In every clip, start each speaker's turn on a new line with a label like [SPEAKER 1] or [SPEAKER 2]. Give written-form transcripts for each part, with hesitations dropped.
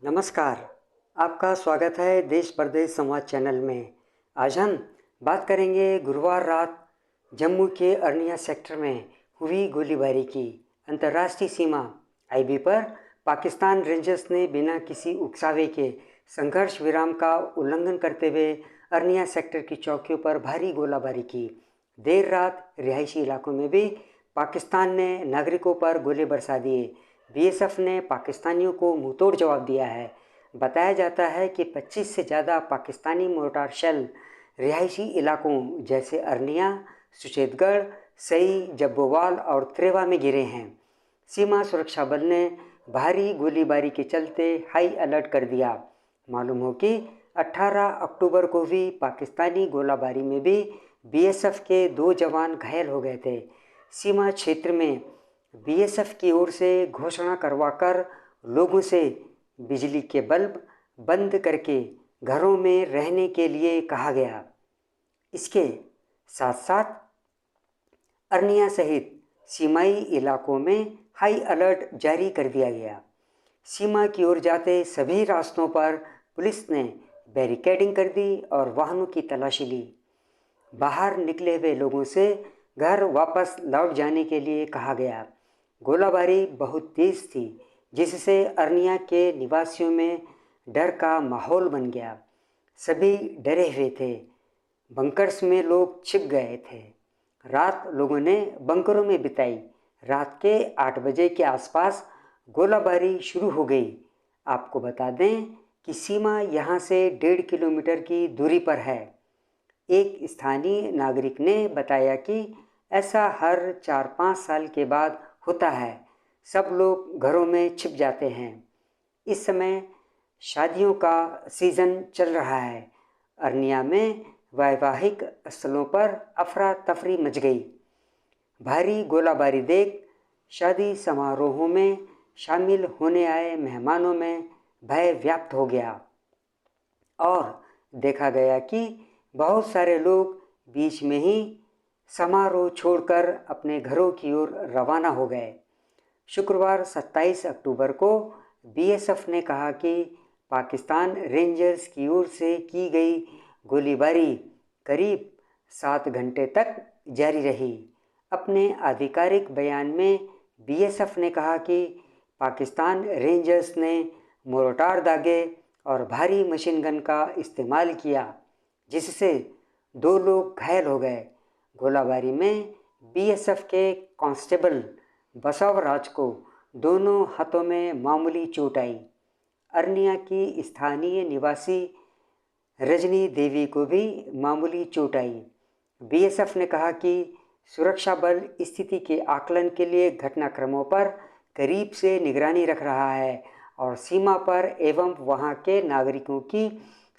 [SPEAKER 1] नमस्कार। आपका स्वागत है देश परदेश संवाद चैनल में। आज हम बात करेंगे गुरुवार रात जम्मू के अरनिया सेक्टर में हुई गोलीबारी की। अंतर्राष्ट्रीय सीमा आईबी पर पाकिस्तान रेंजर्स ने बिना किसी उकसावे के संघर्ष विराम का उल्लंघन करते हुए अरनिया सेक्टर की चौकियों पर भारी गोलाबारी की। देर रात रिहायशी इलाकों में भी पाकिस्तान ने नागरिकों पर गोले बरसा दिए। बीएसएफ ने पाकिस्तानियों को मुंहतोड़ जवाब दिया है। बताया जाता है कि 25 से ज़्यादा पाकिस्तानी मोर्टार शेल रिहायशी इलाकों जैसे अरनिया, सुचेतगढ़, सई, जब्बोवाल और त्रेवा में गिरे हैं। सीमा सुरक्षा बल ने भारी गोलीबारी के चलते हाई अलर्ट कर दिया। मालूम हो कि 18 अक्टूबर को भी पाकिस्तानी गोलाबारी में भी बीएसएफ के 2 जवान घायल हो गए थे। सीमा क्षेत्र में बीएसएफ की ओर से घोषणा करवाकर लोगों से बिजली के बल्ब बंद करके घरों में रहने के लिए कहा गया। इसके साथ साथ अरनिया सहित सीमाई इलाकों में हाई अलर्ट जारी कर दिया गया। सीमा की ओर जाते सभी रास्तों पर पुलिस ने बैरिकेडिंग कर दी और वाहनों की तलाशी ली। बाहर निकले हुए लोगों से घर वापस लौट जाने के लिए कहा गया। गोलाबारी बहुत तेज थी, जिससे अरनिया के निवासियों में डर का माहौल बन गया। सभी डरे हुए थे। बंकर्स में लोग छिप गए थे। रात लोगों ने बंकरों में बिताई। रात के 8 बजे के आसपास गोलाबारी शुरू हो गई। आपको बता दें कि सीमा यहाँ से 1.5 किलोमीटर की दूरी पर है। एक स्थानीय नागरिक ने बताया कि ऐसा हर 4-5 साल के बाद होता है। सब लोग घरों में छिप जाते हैं। इस समय शादियों का सीज़न चल रहा है। अरनिया में वैवाहिक स्थलों पर अफरा तफरी मच गई। भारी गोलाबारी देख शादी समारोहों में शामिल होने आए मेहमानों में भय व्याप्त हो गया और देखा गया कि बहुत सारे लोग बीच में ही समारोह छोड़कर अपने घरों की ओर रवाना हो गए। शुक्रवार 27 अक्टूबर को बीएसएफ ने कहा कि पाकिस्तान रेंजर्स की ओर से की गई गोलीबारी करीब 7 घंटे तक जारी रही। अपने आधिकारिक बयान में बीएसएफ ने कहा कि पाकिस्तान रेंजर्स ने मोर्टार दागे और भारी मशीन गन का इस्तेमाल किया, जिससे 2 लोग घायल हो गए। गोलाबारी में बीएसएफ के कांस्टेबल बसवराज को दोनों हाथों में मामूली चोट आई। अरनिया की स्थानीय निवासी रजनी देवी को भी मामूली चोट आई। बीएसएफ ने कहा कि सुरक्षा बल स्थिति के आकलन के लिए घटनाक्रमों पर करीब से निगरानी रख रहा है और सीमा पर एवं वहां के नागरिकों की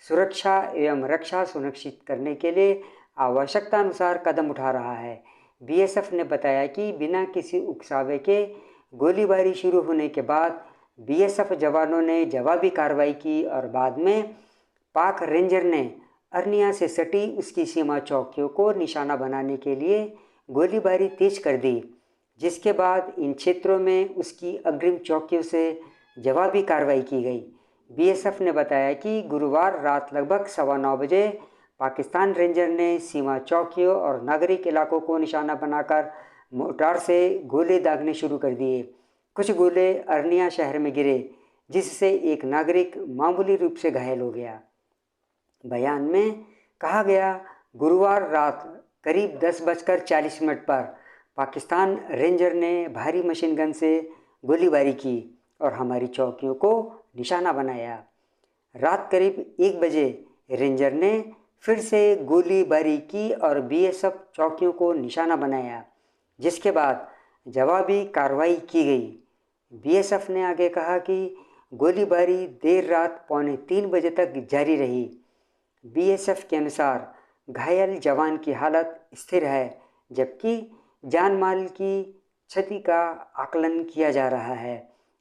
[SPEAKER 1] सुरक्षा एवं रक्षा सुनिश्चित करने के लिए आवश्यकता अनुसार कदम उठा रहा है। बीएसएफ ने बताया कि बिना किसी उकसावे के गोलीबारी शुरू होने के बाद बीएसएफ जवानों ने जवाबी कार्रवाई की और बाद में पाक रेंजर ने अरनिया से सटी उसकी सीमा चौकियों को निशाना बनाने के लिए गोलीबारी तेज कर दी, जिसके बाद इन क्षेत्रों में उसकी अग्रिम चौकियों से जवाबी कार्रवाई की गई। बीएसएफ ने बताया कि गुरुवार रात लगभग 9:15 बजे पाकिस्तान रेंजर ने सीमा चौकियों और नागरिक इलाकों को निशाना बनाकर मोर्टार से गोले दागने शुरू कर दिए। कुछ गोले अरनिया शहर में गिरे, जिससे एक नागरिक मामूली रूप से घायल हो गया। बयान में कहा गया, गुरुवार रात करीब 10:40 पर पाकिस्तान रेंजर ने भारी मशीन गन से गोलीबारी की और हमारी चौकियों को निशाना बनाया। रात करीब 1 बजे रेंजर ने फिर से गोलीबारी की और बीएसएफ चौकियों को निशाना बनाया, जिसके बाद जवाबी कार्रवाई की गई। बीएसएफ ने आगे कहा कि गोलीबारी देर रात 2:45 बजे तक जारी रही। बीएसएफ के अनुसार घायल जवान की हालत स्थिर है, जबकि जान माल की क्षति का आकलन किया जा रहा है।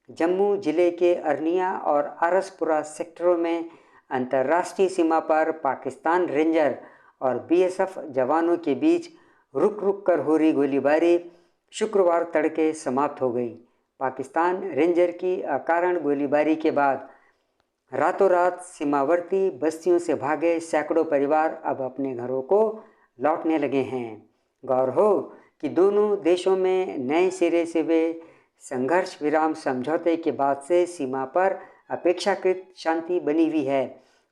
[SPEAKER 1] जम्मू जिले के अरनिया और आरसपुरा सेक्टरों में अंतर्राष्ट्रीय सीमा पर पाकिस्तान रेंजर और बीएसएफ जवानों के बीच रुक रुक कर हो रही गोलीबारी शुक्रवार तड़के समाप्त हो गई। पाकिस्तान रेंजर की अकारण गोलीबारी के बाद रातों रात सीमावर्ती बस्तियों से भागे सैकड़ों परिवार अब अपने घरों को लौटने लगे हैं। गौर हो कि दोनों देशों में नए सिरे से वे संघर्ष विराम समझौते के बाद से सीमा पर अपेक्षाकृत शांति बनी हुई है।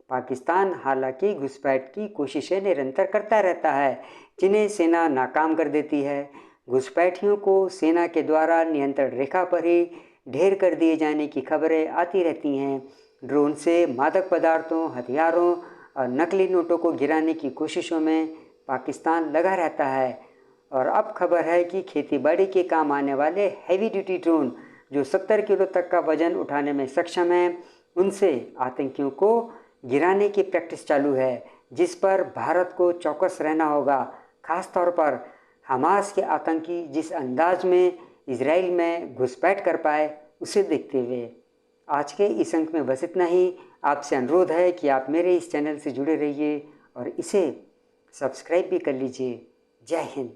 [SPEAKER 1] पाकिस्तान हालांकि घुसपैठ की कोशिशें निरंतर करता रहता है, जिन्हें सेना नाकाम कर देती है। घुसपैठियों को सेना के द्वारा नियंत्रण रेखा पर ही ढेर कर दिए जाने की खबरें आती रहती हैं। ड्रोन से मादक पदार्थों, हथियारों और नकली नोटों को गिराने की कोशिशों में पाकिस्तान लगा रहता है। और अब खबर है कि खेतीबाड़ी के काम आने वाले हैवी ड्यूटी ड्रोन जो 70 किलो तक का वजन उठाने में सक्षम हैं, उनसे आतंकियों को गिराने की प्रैक्टिस चालू है, जिस पर भारत को चौकस रहना होगा। ख़ास तौर पर हमास के आतंकी जिस अंदाज में इजराइल में घुसपैठ कर पाए, उसे देखते हुए आज के इस अंक में बस इतना ही। आपसे अनुरोध है कि आप मेरे इस चैनल से जुड़े रहिए और इसे सब्सक्राइब भी कर लीजिए। जय हिंद।